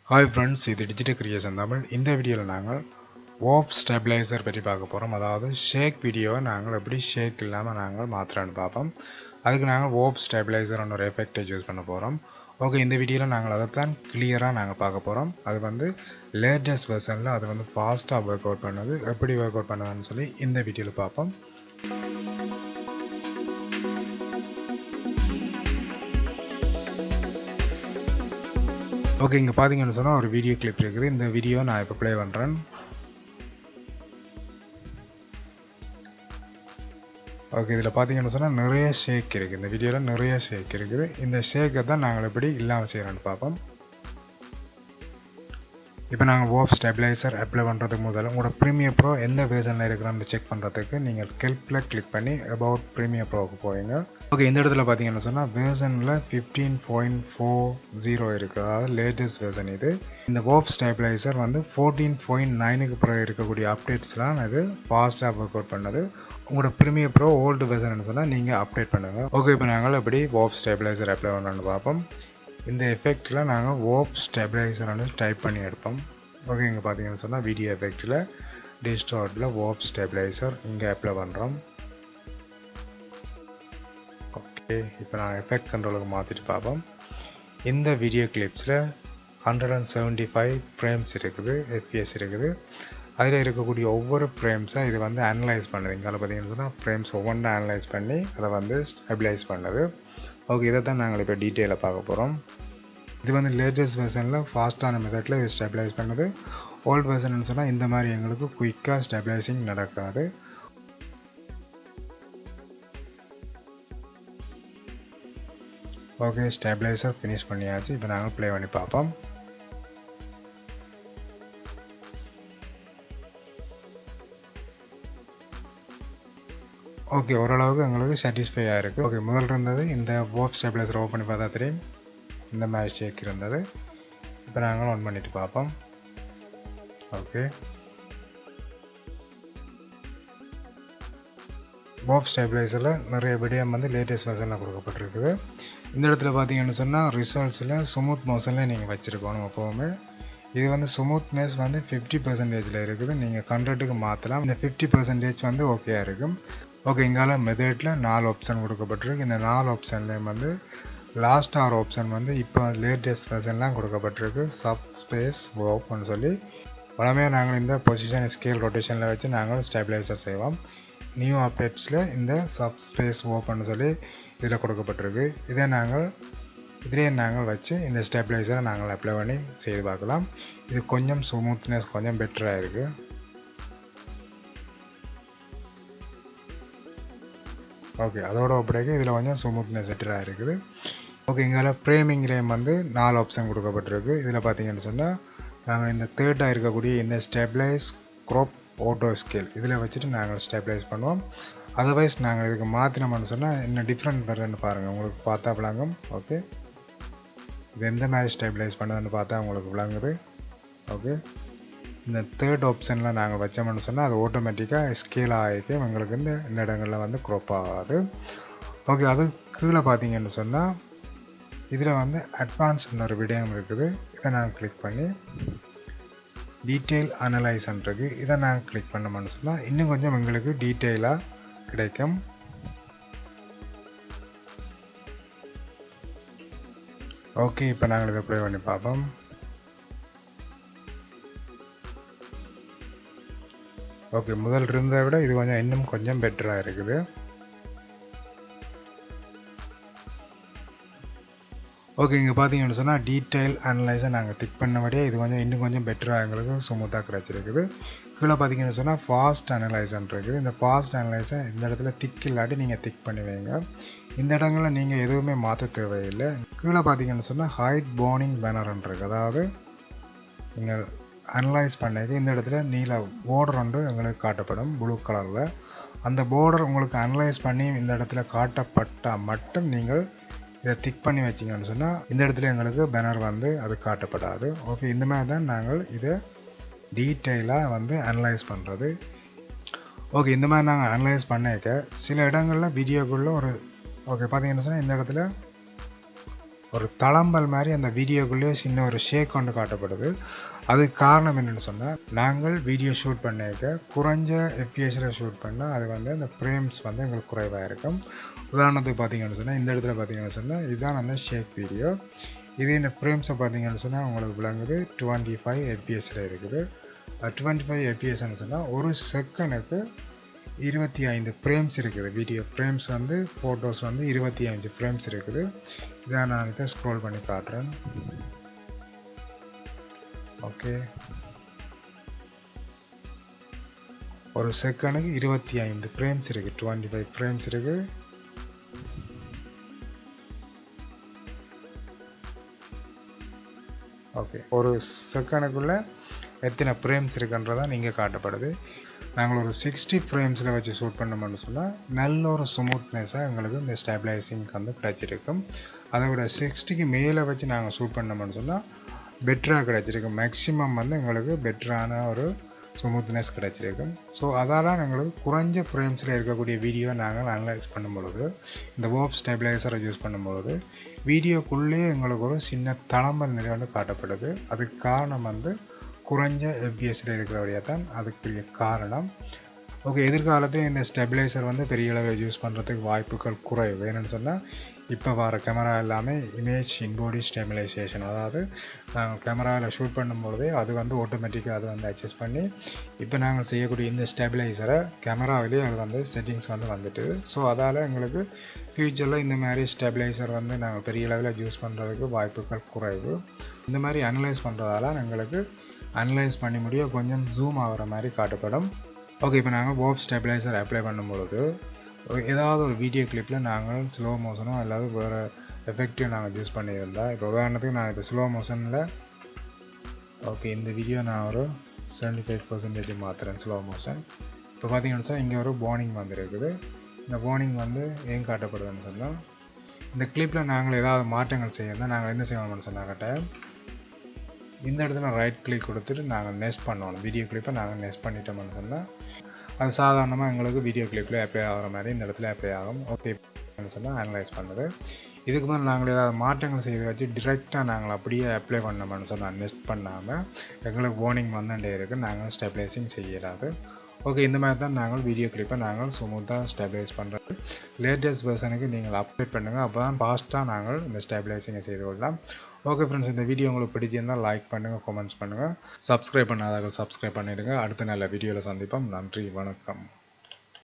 Hi friends, இது digital creation Tamil. இந்த வீடியோவில் நாங்கள் வார்ப் ஸ்டெபிளைசர் பற்றி பார்க்க போகிறோம். அதாவது ஷேக் வீடியோவை நாங்கள் எப்படி ஷேக் இல்லாமல் நாங்கள் மாத்திரான்னு பார்ப்போம். அதுக்கு நாங்கள் வார்ப் ஸ்டெபிளைசர்னு ஒரு எஃபெக்டை யூஸ் பண்ண போகிறோம். ஓகே, இந்த வீடியோவில் நாங்கள் அதை தான் கிளியராக நாங்கள் பார்க்க போகிறோம். அது லேட்டஸ்ட் வெர்ஷனில் அது ஃபாஸ்ட்டாக ஒர்க் அவுட் பண்ணுது. எப்படி ஒர்க் அவுட் பண்ணுதுன்னு சொல்லி இந்த வீடியோவில் பார்ப்போம். ஓகே, இங்கே பார்த்தீங்கன்னு சொன்னால் ஒரு வீடியோ கிளிப் இருக்குது. இந்த வீடியோ நான் இப்போ ப்ளே பண்ணுறேன். ஓகே, இதில் பார்த்தீங்கன்னு சொன்னால் நிறைய ஷேக் இருக்குது. இந்த வீடியோவில் நிறைய ஷேக் இருக்குது. இந்த ஷேக்கை தான் நாங்கள் எப்படி இல்லாமல் செய்கிறோன்னு பார்ப்போம். இப்போ நாங்கள் வார்ப் ஸ்டெபிளைசர் அப்ளை பண்ணுறதுக்கு முதல்ல உங்களோட ப்ரீமியர் ப்ரோ எந்த வேர்ஷனில் இருக்கிறான்னு செக் பண்ணுறதுக்கு நீங்கள் ஹெல்ப்பில் கிளிக் பண்ணி அபவுட் ப்ரீமியர் ப்ரோவுக்கு போவீங்க. ஓகே, இந்த இடத்துல பார்த்தீங்கன்னு சொன்னால் வேர்ஷனில் 15.40 இருக்குது. அதாவது லேட்டஸ்ட் வேர்ஷன் இது. இந்த வார்ப் ஸ்டெபிளைசர் 14.9க்கு பிறகு இருக்கக்கூடிய அப்டேட்ஸ்லாம் இது ஃபாஸ்ட்டாக ஒர்க் அவுட் பண்ணது. உங்களோட ப்ரீமியர் ப்ரோ ஓல்டு வேர்ஷன் சொன்னால் நீங்கள் அப்டேட் பண்ணுங்கள். ஓகே, இப்போ நாங்கள் எப்படி வார்ப் ஸ்டெபிளைசர் அப்ளை பண்ணணும்னு பார்ப்போம். இந்த எஃபெக்டில் நாங்கள் வார்ப் ஸ்டெபிளைசர்னு டைப் பண்ணி எடுப்போம். ஓகே, இங்கே பார்த்தீங்கன்னு சொன்னால் வீடியோ எஃபெக்டில் டிஸ்டார்ட்டில் வார்ப் ஸ்டெபிளைசர் இங்கே அப்ளை பண்ணுறோம். ஓகே, இப்போ நாங்கள் எஃபெக்ட் கண்ட்ரோலுக்கு மாற்றிட்டு பார்ப்போம். இந்த வீடியோ கிளிப்ஸில் 175 ஃப்ரேம்ஸ் இருக்குது, FPS இருக்குது. அதில் இருக்கக்கூடிய ஒவ்வொரு ஃப்ரேம்ஸாக இது அனலைஸ் பண்ணுது. இங்கே பார்த்தீங்கன்னு சொன்னால் ஃப்ரேம்ஸ் ஒவ்வொன்றா அனலைஸ் பண்ணி அதை ஸ்டெபிளைஸ் பண்ணுது. ஓகே, இதை தான் நாங்கள் இப்போ டீட்டெயிலாக பார்க்க போகிறோம். இது லேட்டஸ்ட் வெர்ஷனில் ஃபாஸ்ட்டான மெத்தடில் இது ஸ்டெபிளைஸ் பண்ணுது. ஓல்டு வெர்ஷன் சொன்னால் இந்த மாதிரி எங்களுக்கு குயிக்காக ஸ்டெபிளைசிங் நடக்காது. ஓகே, ஸ்டெபிளைசர் ஃபினிஷ் பண்ணியாச்சு. இப்போ நாங்கள் ப்ளே பண்ணி பார்ப்போம். ஓகே, ஓரளவுக்கு எங்களுக்கு சாட்டிஸ்ஃபையாக இருக்குது. ஓகே, முதல் இருந்தது இந்த வார்ப் ஸ்டெபிளைசர் ஓப்பன் பண்ணி பார்த்தா தெரியும் இந்த மாதிரி ஷேக் இருந்தது. இப்போ நாங்கள் ஆன் பண்ணிட்டு பார்ப்போம். ஓகே, வார்ப் ஸ்டெபிளைசரில் நிறைய வீடியோ லேட்டஸ்ட் வெர்ஷனில் கொடுக்கப்பட்டிருக்குது. இந்த இடத்துல பார்த்தீங்கன்னு சொன்னால் ரிசல்ட்ஸில் ஸ்மூத் மோஷனில் நீங்கள் வச்சுருக்கணும் எப்போவுமே. இது ஸ்மூத்னஸ் 50% இருக்குது. நீங்கள் 100க்கு மாற்றலாம். இந்த 50% ஓகேயாக இருக்கும். ஓகே, இங்கால மெத்தடில் 4 ஆப்ஷன் கொடுக்கப்பட்டிருக்கு. இந்த 4 ஆப்ஷன்லேயும் லாஸ்ட் ஆர் ஆப்ஷன் இப்போ லேட்டஸ்ட் வெர்ஷன்லாம் கொடுக்கப்பட்டிருக்கு. சப் ஸ்பேஸ் ஓப்னு சொல்லி வளமையாக நாங்கள் இந்த பொசிஷன் ஸ்கேல் ரொட்டேஷனில் வச்சு நாங்கள் ஸ்டெபிளைசர் செய்வோம். நியூ அப்டேட்ஸில் இந்த சப் ஸ்பேஸ் ஓப்பன் சொல்லி இதில் கொடுக்கப்பட்டிருக்கு. இதிலே நாங்கள் வச்சு இந்த ஸ்டெபிளைசரை நாங்கள் அப்ளை பண்ணி செய்து பார்க்கலாம். இது கொஞ்சம் ஸ்மூத்னஸ் கொஞ்சம் பெட்டராக இருக்குது. ஓகே, அதோட ஒப்படைக்கு இதில் கொஞ்சம் ஸ்மூத்னஸ் பெட்டராக இருக்குது. ஓகே, இங்கே ஃப்ரேமிங்லேயும் 4 ஆப்ஷன் கொடுக்கப்பட்டிருக்கு. இதில் பார்த்தீங்கன்னு சொன்னால் நாங்கள் இந்த தேர்டாக இருக்கக்கூடிய இந்த ஸ்டெபிளைஸ் க்ராப் ஆட்டோ ஸ்கேல் இதில் வச்சுட்டு நாங்கள் ஸ்டெபிளைஸ் பண்ணுவோம். அதர்வைஸ் நாங்கள் இதுக்கு மாற்றினோம்னு சொன்னால் இன்னும் டிஃப்ரெண்ட் வருதுன்னு பாருங்கள், உங்களுக்கு பார்த்தா விளங்கும். ஓகே, இது எந்த மாதிரி ஸ்டெபிளைஸ் பண்ணுதுன்னு பார்த்தா உங்களுக்கு விளங்குது. ஓகே, இந்த தேர்ட் ஆப்ஷனில் நாங்கள் வச்சோம்னு சொன்னால் அது ஆட்டோமேட்டிக்காக ஸ்கேல் ஆகிட்டு எங்களுக்கு இந்த இடங்களில் க்ராப் ஆகாது. ஓகே, அது கீழே பார்த்தீங்கன்னு சொன்னால் இதில் அட்வான்ஸ்னு ஒரு விடயம் இருக்குது. இதை நாங்கள் கிளிக் பண்ணி டீட்டெயில் அனலைஸ்ன்றது இதை நாங்கள் கிளிக் பண்ணோம்னு சொன்னால் இன்னும் கொஞ்சம் எங்களுக்கு டீட்டெயிலாக கிடைக்கும். ஓகே, இப்போ நாங்கள் இதை ப்ளே பண்ணி பார்ப்போம். ஓகே, முதல் இருந்ததை விட இது இன்னும் கொஞ்சம் பெட்டராக இருக்குது. ஓகே, இங்கே பார்த்தீங்கன்னு சொன்னால் டீட்டெயில் அனலைஸை நாங்கள் டிக் பண்ணபடியே இது இன்னும் கொஞ்சம் பெட்டராக எங்களுக்கு ஸ்மூத்தாக கிடச்சிருக்குது. கீழே பார்த்தீங்கன்னு சொன்னால் ஃபாஸ்ட் அனலைஸ்ன்னு இருக்குது. இந்த ஃபாஸ்ட் அனலைஸை இந்த இடத்துல திக் இல்லாட்டி நீங்கள் திக் பண்ணி வைங்க. இந்த இடங்களில் நீங்கள் எதுவுமே மாற்ற தேவையில்லை. கீழே பார்த்தீங்கன்னு சொன்னால் ஹைட் போர்னிங் பேனர்ன்னு இருக்குது. அதாவது நீங்கள் அனலைஸ் பண்ணது இந்த இடத்துல நீல பார்டர் எங்களுக்கு காட்டப்படும் ப்ளூ கலரில். அந்த பார்டர் உங்களுக்கு அனலைஸ் பண்ணி இந்த இடத்துல காட்டப்பட்டால் மட்டும் நீங்கள் இதை திக் பண்ணி வச்சிங்கன்னு சொன்னால் இந்த இடத்துல எங்களுக்கு பேனர் அது காட்டப்படாது. ஓகே, இந்த மாதிரி தான் நாங்கள் இதை டீட்டெயிலாக அனலைஸ் பண்ணுறது. ஓகே, இந்த மாதிரி நாங்கள் அனலைஸ் பண்ணிக்க சில இடங்களில் வீடியோக்குள்ளே ஒரு ஓகே பார்த்தீங்கன்னு சொன்னால் இந்த இடத்துல ஒரு தளம்பல் மாதிரி அந்த வீடியோக்குள்ளேயே சின்ன ஒரு ஷேக் கொண்டு காட்டப்படுது. அதுக்கு காரணம் என்னென்னு சொன்னால், நாங்கள் வீடியோ ஷூட் பண்ணிக்க குறைஞ்ச எஃப்பிஎஸில் ஷூட் பண்ணால் அது வந்து அந்த ஃப்ரேம்ஸ் வந்து எங்களுக்கு குறைவாக இருக்கும். உதாரணத்துக்கு பார்த்தீங்கன்னு சொன்னால், இந்த இடத்துல பார்த்தீங்கன்னு சொன்னால் இதுதான் அந்த ஷேக் வீடியோ. இது இந்த ஃப்ரேம்ஸை பார்த்தீங்கன்னு சொன்னால் உங்களுக்கு விளங்குது 25 எஃப்பிஎஸில் இருக்குது. 25 எஃப்பிஎஸ்ன்னு சொன்னால் ஒரு செகண்டுக்கு 25 ஃப்ரேம்ஸ் இருக்குது. வீடியோ ஃப்ரேம்ஸ் வந்து ஃபோட்டோஸ் வந்து 25 ஃப்ரேம்ஸ் இருக்குது. இதை நான் இதை ஸ்க்ரோல் பண்ணி காட்டுறேன். ஓகே, ஒரு செகண்டுக்கு 25 ஃப்ரேம்ஸ் இருக்குது, 25 ஃப்ரேம்ஸ் இருக்குது. ஓகே, ஒரு செகண்டுக்குள்ள எத்தனை ஃப்ரேம்ஸ் இருக்குன்றதான் இங்கே காட்டப்படுது. நாங்கள் ஒரு 60 ஃப்ரேம்ஸில் வச்சு ஷூட் பண்ணோம்னு சொன்னால் நல்ல ஒரு ஸ்மூத்னஸாக எங்களுக்கு இந்த ஸ்டேபிளைசிங்க்கு வந்து கிடச்சிருக்கும். அதை விட 60க்கு மேலே வச்சு நாங்கள் ஷூட் பண்ணோம்னு சொன்னால் பெட்டராக கிடச்சிருக்கும். மேக்ஸிமம் வந்து எங்களுக்கு பெட்டரான ஒரு ஸ்மூத்னஸ் கிடச்சிருக்கும். ஸோ அதால் எங்களுக்கு குறைஞ்ச ஃப்ரேம்ஸில் இருக்கக்கூடிய வீடியோ நாங்கள் அனலைஸ் பண்ணும்பொழுது இந்த வார்ப் ஸ்டேபிளைசரை யூஸ் பண்ணும்பொழுது வீடியோக்குள்ளேயே எங்களுக்கு ஒரு சின்ன தளம்பல் நிலை வந்து காட்டப்படுது. அதுக்கு காரணம் வந்து குறைஞ்ச எஃப்பிஎஸில் இருக்கிறபடியாக தான் அதுக்குரிய காரணம். ஓகே, எதிர்காலத்தில் இந்த ஸ்டெபிளைசர் வந்து பெரிய அளவில் யூஸ் பண்ணுறதுக்கு வாய்ப்புகள் குறைவு. என்னென்னு சொன்னால், இப்போ வர கேமரா எல்லாமே இமேஜ் இன்பாடி ஸ்டெபிலைசேஷன், அதாவது நாங்கள் கேமராவில் ஷூட் பண்ணும்பொழுதே அது வந்து ஆட்டோமேட்டிக்காக அது வந்து அட்ஜஸ்ட் பண்ணி இப்போ நாங்கள் செய்யக்கூடிய இந்த ஸ்டெபிளைசரை கேமராவிலேயே அது வந்து செட்டிங்ஸ் வந்து வந்துட்டு. ஸோ அதால் எங்களுக்கு ஃப்யூச்சரில் இந்த மாதிரி ஸ்டெபிளைசர் வந்து நாங்கள் பெரிய அளவில் யூஸ் பண்ணுறதுக்கு வாய்ப்புகள் குறைவு. இந்த மாதிரி அனலைஸ் பண்ணுறதால எங்களுக்கு அனலைஸ் பண்ணி முடிய கொஞ்சம் ஜூம் ஆகிற மாதிரி காட்டப்படும். ஓகே, இப்போ நாங்கள் வார்ப் ஸ்டெபிளைசர் அப்ளை பண்ணும்பொழுது ஏதாவது ஒரு வீடியோ கிளிப்பில் நாங்கள் ஸ்லோ மோஷனோ அல்லது வேறு எஃபெக்டிவ் நாங்கள் யூஸ் பண்ணியிருந்தால், இப்போ உதாரணத்துக்கு நான் இப்போ ஸ்லோ மோஷனில் ஓகே இந்த வீடியோ நான் ஒரு 75% மாற்றுறேன் ஸ்லோ மோஷன். இப்போ பார்த்தீங்கன்னு சொன்னால் இங்கே ஒரு வார்னிங் வந்துருக்குது. இந்த வார்னிங் வந்து ஏன் காட்டப்படுதுன்னு சொன்னால், இந்த கிளிப்பில் நாங்கள் ஏதாவது மாற்றங்கள் செய்யணும் நாங்கள் என்ன செய்வோம்னு சொன்னாக்கிட்ட இந்த இடத்துல ரைட் கிளிக் கொடுத்துட்டு நாங்கள் நெஸ்ட் பண்ணணும். வீடியோ கிளிப்பை நாங்கள் நெஸ்ட் பண்ணிட்டோம்னு சொன்னால் அது சாதாரணமாக எங்களுக்கு வீடியோ கிளிப்பில் அப்ளை ஆகிற மாதிரி இந்த இடத்துல அப்ளை ஆகும். ஓகே சொன்னால் அனலைஸ் பண்ணுது. இதுக்கு மேலே நாங்கள் ஏதாவது மாற்றங்கள் செய்து வச்சு டிரெக்டாக நாங்கள் அப்படியே அப்ளை பண்ணோம்னு சொன்னால் நெஸ்ட் பண்ணாமல் எங்களுக்கு வார்னிங் வந்துட்டே இருக்குது, நாங்கள் ஸ்டெபிளைசிங் செய்யலாது. ஓகே, இந்த மாதிரி தான் நாங்கள் வீடியோ கிளிப்பை நாங்கள் ஸ்மூத்தாக ஸ்டெபிளைஸ் பண்ணுறது. லேட்டஸ்ட் வெர்ஷனுக்கு நீங்கள் அப்டேட் பண்ணுங்கள், அப்போ தான் ஃபாஸ்ட்டாக நாங்கள் இந்த ஸ்டெபிளைசிங்கை செய்து கொள்ளலாம். ஓகே ஃப்ரெண்ட்ஸ், இந்த வீடியோ உங்களுக்கு பிடிச்சிருந்தால் லைக் பண்ணுங்கள், கமெண்ட்ஸ் பண்ணுங்கள், சப்ஸ்கிரைப் பண்ணாதவர்கள் சப்ஸ்கிரைப் பண்ணிவிடுங்க. அடுத்த நல்ல வீடியோவில் சந்திப்போம். நன்றி, வணக்கம்.